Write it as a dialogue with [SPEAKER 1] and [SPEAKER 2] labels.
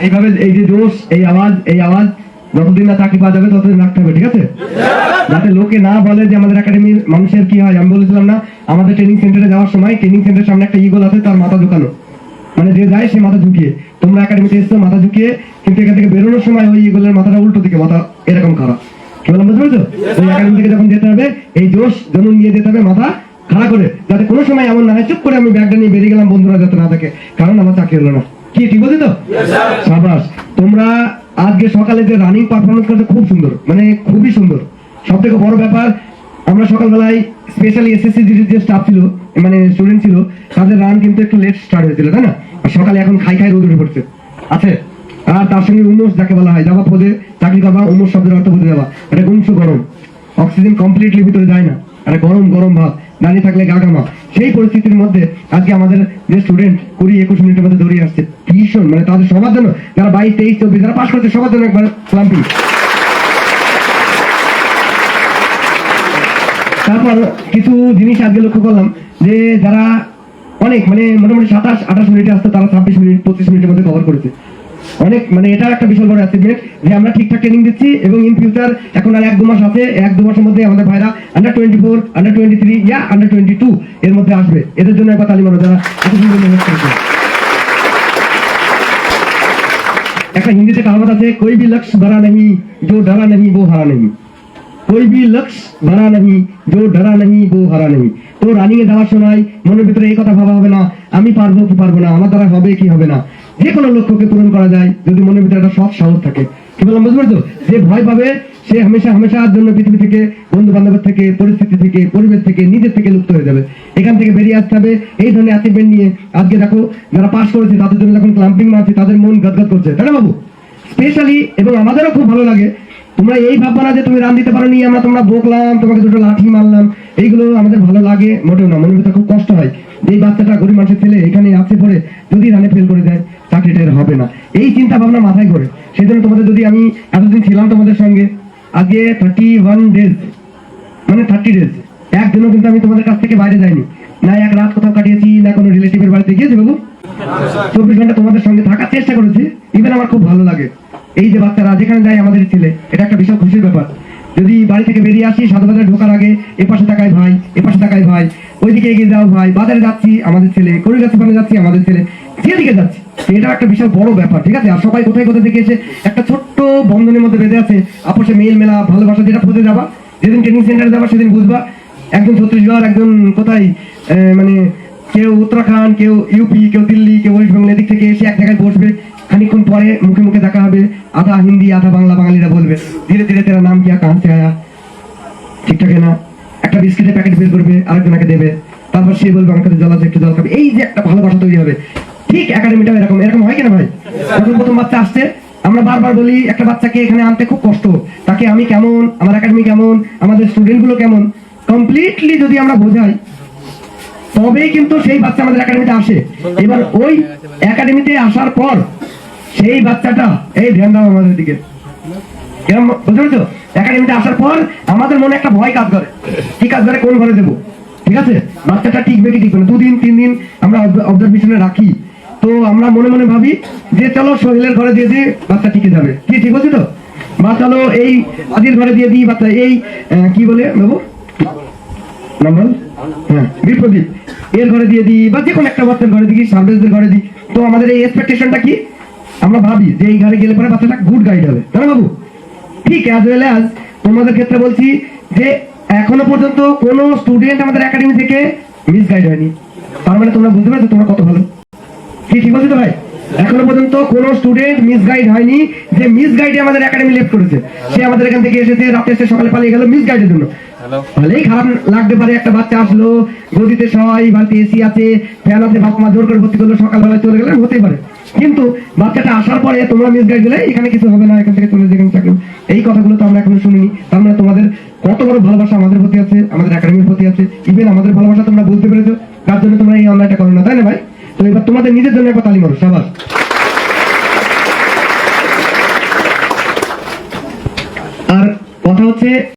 [SPEAKER 1] এইভাবে এই যে জোশ, এই আওয়াজ যতদিন না চাকরি পাওয়া যাবে ততদিন রাখতে হবে, ঠিক আছে? যাতে লোকে না বলে যে আমাদের একাডেমির মানুষের কি হয়। আমি বলেছিলাম না, আমাদের ট্রেনিং সেন্টারে যাওয়ার সময় ট্রেনিং সেন্টারের সামনে একটা ইগল আছে, তার মাথা ঝুঁকানো, মানে যে যায় সে মাথা ঝুঁকিয়ে। তোমরা একাডেমিতে এসছো মাথা ঝুঁকিয়ে, কিন্তু এখান থেকে বেরোনোর সময় ওই ইগলের মাথাটা উল্টো দিকে, মাথা এরকম খারাপ। কি বললাম বুঝতে পারছো? ওই একাডেমি থেকে যখন যেতে হবে এই জোশ জনুন নিয়ে যেতে হবে, মাথা খাড়া করে, যাতে কোনো সময় এমন না হয় চুপ করে আমি ব্যাগটা নিয়ে বেরিয়ে গেলাম, বন্ধুরা যাতে না থাকে, কারণ আমার চাকরি হলো না। কি ঠিক বলছি তো? সাবাস। তোমরা আজকে সকালে যে রানিং পারফরমেন্স করতে খুব সুন্দর, মানে খুবই সুন্দর। সব থেকে বড় ব্যাপার, আমরা সকালবেলায় স্পেশালি এসএসসি যে স্টাফ ছিল, মানে স্টুডেন্ট ছিল, তাদের রান কিন্তু একটু লেট স্টার্ট হয়েছিল, তাই না? আর সকালে এখন খাই রোদ উঠে পড়ছে আছে। আর তার সঙ্গে উমোস যাকে বলা হয়, যাবা পদে চাকরি করবা, উমোস শব্দের অর্থ বুঝে যাবা, এটা গুমসু গরম, অক্সিজেন কমপ্লিটলি ভিতরে যায় না, এটা গরম ভাব, দাঁড়িয়ে থাকলে গা ঘামা। সেই পরিস্থিতির মধ্যে আজকে আমাদের যে স্টুডেন্ট 20-21 মিনিটের মধ্যে দৌড়িয়ে আসছে, ভীষণ, মানে তাদের সবার জন্য, যারা 22, 23, 24 যারা পাস করছে সবার জন্য একবার ক্লাম্পিং। তারপর কিছু জিনিস আজকে লক্ষ্য করলাম যে যারা অনেক, মানে মোটামুটি 27-28 মিনিটে আসতো, তারা 26 মিনিট 25 মিনিটের মধ্যে কভার করেছে। অনেক, মানে এটা একটা বিশাল বড় অ্যাচিভমেন্ট যে আমরা ঠিকঠাক ট্রেনিং দিচ্ছি, এবং ইন ফিউচার এখন আর 1-2 মাস আছে, 1-2 মাসের মধ্যে আমাদের ভাইরা আন্ডার 24, আন্ডার 23 ইয়া আন্ডার 22 এর মধ্যে আসবে। এদের জন্য একবার তালি মারো যারা এত সুন্দর মেহনত করেছে। একটা হিন্দিতে কাহাবত আছে, कोई भी लक्ष्य बड़ा नहीं जो डरा नहीं वो हारा नहीं, कोई भी लक्ष्য बड़ा नहीं जो डरा नहीं वो हारा नहीं। তো রানিং এ যাওয়ার সময় মনের ভিতরে এই কথা ভাবা হবে না আমি পারবো কি পারবো না, আমার দ্বারা হবে কি হবে না। যে কোনো লক্ষ্যকে পূরণ করা যায় যদি মনের ভিতরে একটা সৎ সাহস থাকে। কি বললাম বুঝতে পারছো? যে ভয় পাবে সে হামেশার জন্য পৃথিবী থেকে, বন্ধু বান্ধবের থেকে, পরিস্থিতি থেকে, পরিবেশ থেকে, নিজের থেকে লুপ্ত হয়ে যাবে। এখান থেকে বেরিয়ে আসতে হবে এই ধরনের অ্যাচিভমেন্ট নিয়ে। আজকে দেখো যারা পাস করেছে তাদের জন্য যখন ক্লাম্পিং মারছে তাদের মন গদগদ করছে, তাই না বাবু? স্পেশালি, এবং আমাদেরও খুব ভালো লাগে। তোমরা এই ভাববা না যে তুমি রান দিতে পারো নি, তোমরা বকলাম, তোমাকে দুটো লাঠি মারলাম, এইগুলো আমাদের ভালো লাগে মোটেও না। মনের ভিতরে খুব কষ্ট হয় যে এই বাচ্চাটা গরিব মানুষের ছেলে এখানে আছে পড়ে, যদি রানে ফেল করে যায় চাকরিটা হবে না, এই চিন্তা ভাবনা মাথায় করে। সেই জন্য তোমাদের, যদি আমি এতদিন ছিলাম তোমাদের সঙ্গে, আজকে 31 ডেজ, মানে 30 ডেজ, একদিনও কিন্তু আমি তোমাদের কাছ থেকে বাইরে যাইনি, না এক রাত কোথাও কাটিয়েছি, না কোনো রিলেটিভের বাড়িতে গিয়েছি বাবু। 24 ঘন্টা তোমাদের সঙ্গে থাকার চেষ্টা করেছি। ইভেন আমার খুব ভালো লাগে এই যে বাচ্চারা যেখানে যায় আমাদের ছেলে, এটা একটা বিশাল খুশির ব্যাপার। যদি বাড়ি থেকে বেরিয়ে আসি, সাধুবাজারে ঢোকার আগে এপাশে তাকাই ভাই, এপাশে তাকাই ভাই, ওইদিকে এগিয়ে যাও ভাই, বাজারে যাচ্ছি আমাদের ছেলে, করিগাছি পানে যাচ্ছি আমাদের ছেলে, যেদিকে যাচ্ছি, এটা একটা বিশাল বড় ব্যাপার, ঠিক আছে? আর সবাই কোথায় থেকে এসে একটা ছোট্ট বন্ধনের মধ্যে বেঁধে আছে, আপোষে মেল মেলা ভালোবাসা, যেটা খুঁজে যাবা, যেদিন ট্রেনিং সেন্টারে যাবা সেদিন বুঝবা। একজন ছত্তিশগড়, একজন কোথায়, মানে কেউ উত্তরাখণ্ড, কেউ ইউপি, কেউ দিল্লি, কেউ ওয়েস্ট বেঙ্গল, এদিক থেকে এসে এক জায়গায় বসবে, খানিক্ষণ পরে মুখে মুখে দেখা হবে, আধা হিন্দি আধা বাংলা, বাঙালিরা বলবে ধীরে ধীরে তেরা নাম কিয়া কাহাঁ সে আয়া, ঠিকঠাক না? একটা বিস্কিটের প্যাকেট বের করবে, আরেকজনকে দেবে, তারপর সে বলবে আমার কাছে জল আছে একটু জল খাবে। এই যে একটা ভালোবাসা তৈরি হবে, ঠিক একাডেমিটাও এরকম হয় কিনা ভাই? যখন প্রথম বাচ্চা আসছে আমরা বারবার বলি একটা বাচ্চাকে এখানে আনতে খুব কষ্ট, তাকে আমি কেমন, আমার একাডেমি কেমন, আমাদের স্টুডেন্ট গুলো কেমন, কমপ্লিটলি যদি আমরা বোঝাই তবেই কিন্তু সেই বাচ্চা আমাদের একাডেমিতে আসে। এবার ওই একাডেমিতে আসার পর সেই বাচ্চাটা, এই ধ্যান দাও আমাদের দিকে, এরকম বুঝতে পারছো? একাডেমিতে আসার পর আমাদের মনে একটা ভয় কাজ করে, কি কাজ করে, কোন ঘরে দেবো, ঠিক আছে? বাচ্চাটা টিকবে কি টিকবে না, 2-3 দিন আমরা অবজারভেশনে রাখি, তো আমরা মনে মনে ভাবি যে চলো সোহেলের ঘরে দিয়ে দিই, বাচ্চা টিকে যাবে। কি ঠিক বলছি তো? বা চলো এই আজির ঘরে দিয়ে দিই, বাচ্চা এই কি বলে বাবু নাম্বার, হ্যাঁ বিপ্রদীপ, এর ঘরে দিয়ে দিই, বা যে কোনো একটা বাচ্চার ঘরে দিই, সার্ভিসদের ঘরে দিই। তো আমাদের এই এক্সপেকটেশনটা কি, আমরা ভাবি যে এই ঘরে গেলে পরে বাচ্চাটা গুড গাইড হবে, তাই না বাবু? ঠিক অ্যাজ ওয়েল অ্যাজ তোমাদের ক্ষেত্রে বলছি যে এখনো পর্যন্ত কোনো স্টুডেন্ট আমাদের একাডেমি থেকে মিস গাইড হয়নি। তার মানে তোমরা বুঝতে পারছো তোমরা কত ভালো। কি ঠিক বলছো তো ভাই? এখনো পর্যন্ত কোনো স্টুডেন্ট মিস গাইড হয়নি, যে মিস গাইডে আমাদের একাডেমি লেফট করেছে, সে আমাদের এখান থেকে এসেছে, রাতে এসে সকালে পালিয়ে গেল মিস গাইডের জন্য। ভালোই খারাপ লাগতে পারে, একটা বাচ্চা আসলো গদিতে সবাই, বাড়িতে এসি আছে, ফ্যান আছে, বাবা মা জোর করে ভর্তি করলো, সকালবেলা চলে গেলেন, হতেই পারে। কিন্তু বাচ্চাটা আসার পরে তোমরা মিস গাইড গেলে এখানে কিছু হবে না, এখান থেকে চলে যেখানে থাকলো, এই কথাগুলো তো আমরা এখনো শুনিনি। তার মানে তোমাদের কত বড় ভালোবাসা আমাদের প্রতি আছে, আমাদের একাডেমির প্রতি আছে। ইভেন আমাদের ভালোবাসা তোমরা বুঝতে পেরেছো, তার জন্য তোমরা এই অনলাইনটা করো না, তাই না ভাই? তো এবার তোমাদের নিজের জন্য একবার তালি মারো, সাবাস। আর কথা হচ্ছে